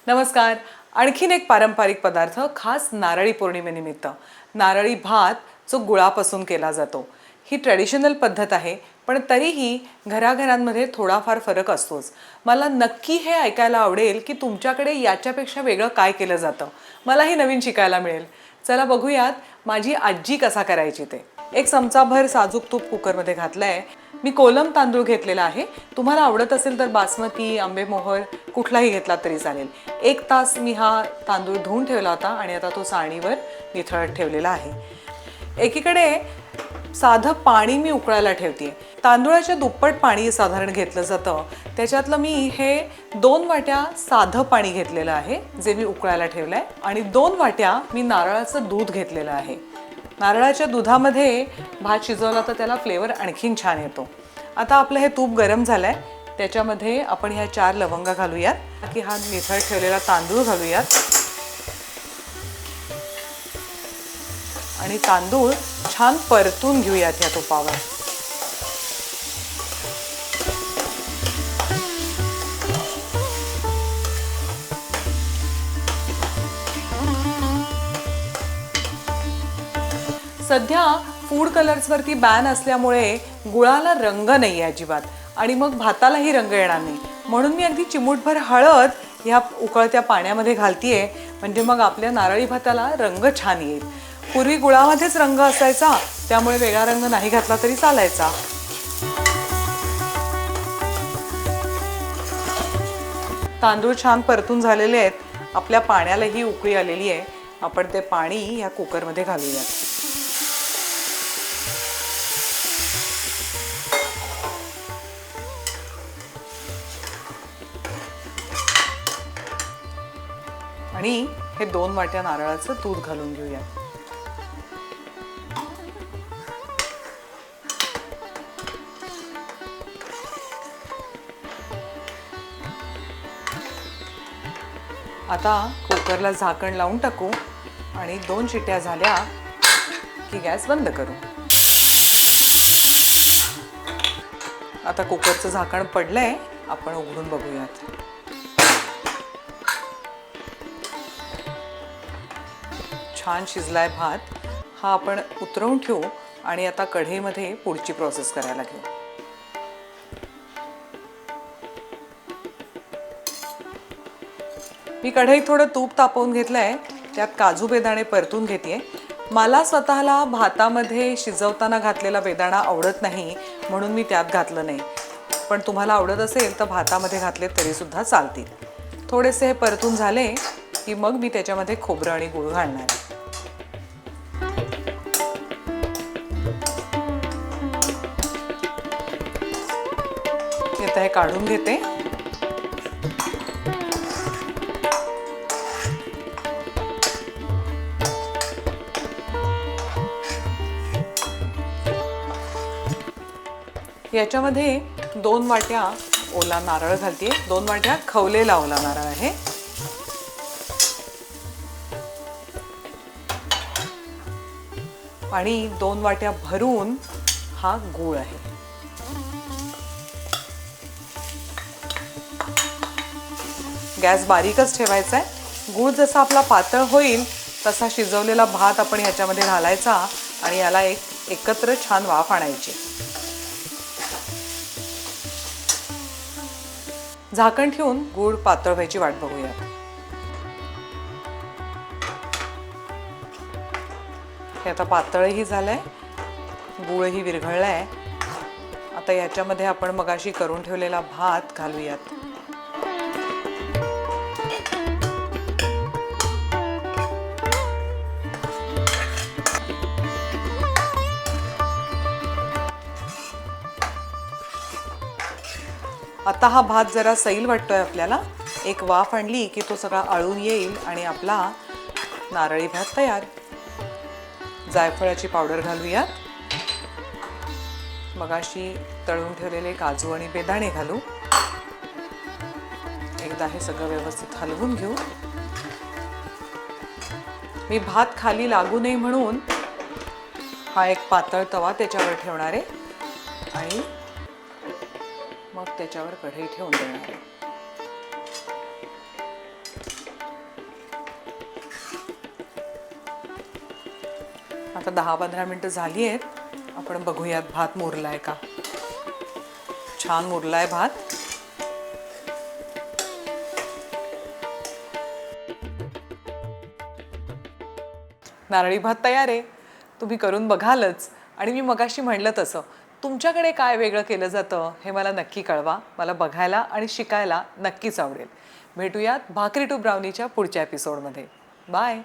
नमस्कार. आणखीन एक पारंपरिक पदार्थ खास नारळी पौर्णिमेनिमित्त नारळी भात जो गुळापासून केला जातो. ही ट्रेडिशनल पद्धत आहे, पण तरीही घराघरांमध्ये थोडाफार फरक असतोच. मला नक्की हे ऐकायला आवडेल की तुमच्याकडे याच्यापेक्षा वेगळं काय केलं जातं. मलाही नवीन शिकायला मिळेल. चला बघूयात माझी आजी कसा करायची ते. एक चमचाभर साजूक तूप कुकरमध्ये घातलंय. मी कोलम तांदूळ घेतलेला आहे. तुम्हाला आवडत असेल तर बासमती, आंबेमोहर कुठलाही घेतला तरी चालेल. 1 तास मी हा तांदूळ धुवून ठेवला होता आणि आता तो चाळणीवर निथळत ठेवलेला आहे. एकीकडे साधं पाणी मी उकळायला ठेवते. तांदूळाच्या दुप्पट पाणी साधारण घेतलं जातं. त्याच्यातलं मी हे 2 वाट्या साधं पाणी घेतलेलं आहे जे मी उकळायला ठेवलंय आणि 2 वाट्या मी नारळाचं दूध घेतलेलं आहे. नारळाच्या दुधामध्ये भात शिजवला तर त्याला फ्लेवर आणखीन छान येतो. आता आपलं हे तूप गरम झालंय. त्याच्यामध्ये आपण ह्या 4 लवंगा घालूयात की हा निथळ ठेवलेला तांदूळ घालूयात आणि तांदूळ छान परतून घेऊयात या तुपावर. सध्या फूड कलर्सवरती बॅन असल्यामुळे गुळाला रंग नाही आहे अजिबात आणि मग भातालाही रंग येणार नाही. म्हणून मी अगदी चिमूटभर हळद ह्या उकळत्या पाण्यामध्ये घालतीये, म्हणजे मग आपल्या नारळी भाताला रंग छान येईल. पूर्वी गुळामध्येच रंग असायचा, त्यामुळे वेगळा रंग नाही घातला तरी चालायचा. तांदूळ छान परतून झालेले आहेत. आपल्या पाण्यालाही उकळी आलेली आहे. आपण ते पाणी या कुकरमध्ये घालूयात. आणि हे 2 वाट्या नारळाचं दूध घालून घेऊया. आता कुकरला झाकण लावून टाकू आणि 2 शिट्या झाल्या की गॅस बंद करू. आता कुकरचं झाकण पडलंय, आपण उघडून बघूयात. छान शिजलाय भात. हा आपण उतरवून ठेवू आणि आता कढईमध्ये पुढची प्रोसेस करायला घेऊ. मी कढईत थोडं तूप तापवून घेतलंय. त्यात काजू बेदाणे परतून घेते. मला स्वतःला भातामध्ये शिजवताना घातलेला बेदाणा आवडत नाही, म्हणून मी त्यात घातलं नाही. पण तुम्हाला आवडत असेल तर भातामध्ये घातले तरी सुद्धा चालतील. थोडेसे हे परतून झाले की मग मी त्याच्यामध्ये खोबरं आणि गूळ घालणार. आता हे काढून घेते. याच्यामध्ये 2 वाट्या ओला नारळ घालते. 2 वाट्या खवलेला ओला नारळ आहे. आणि 2 वाट्या भरून हा गूळ आहे. गॅस बारीकच ठेवायचा आहे. गूळ जसा आपला पातळ होईल तसा शिजवलेला भात आपण ह्याच्यामध्ये घालायचा आणि याला एकत्र छान वाफ आणायची. झाकण ठेवून गूळ पातळ व्हायची वाट बघूया. हे आता पातळही झालंय, गूळही विरघळलाय. आता याच्यामध्ये आपण मगाशी करून ठेवलेला भात घालूयात. आता हा भात जरा सैल वाटतोय आपल्याला. एक वाफ आणली की तो सगळा आळून येईल आणि आपला नारळी भात तयार. जायफळाची पावडर घालूयात. मगाशी तळून ठेवलेले काजू आणि बेदाणे घालू. एकदा हे सगळं व्यवस्थित हलवून घेऊ. मी भात खाली लागू नये म्हणून हा एक पातळ तवा त्याच्यावर ठेवणार आहे आणि मग त्याच्यावर कढई ठेवून देणार आहे. आता 10-15 मिनटं झाली आहेत. आपण बघूयात भात मुरलाय का. छान मुरलाय भात. नारळी भात तयार आहे. तुम्ही करून बघालच. आणि मी मगाशी म्हणलं तसं तुमच्याकडे काय वेगळं केलं जातं हे मला नक्की कळवा. मला बघायला आणि शिकायला नक्कीच आवडेल. भेटूयात भाकरी टू ब्राउनीच्या पुढच्या एपिसोडमध्ये. बाय.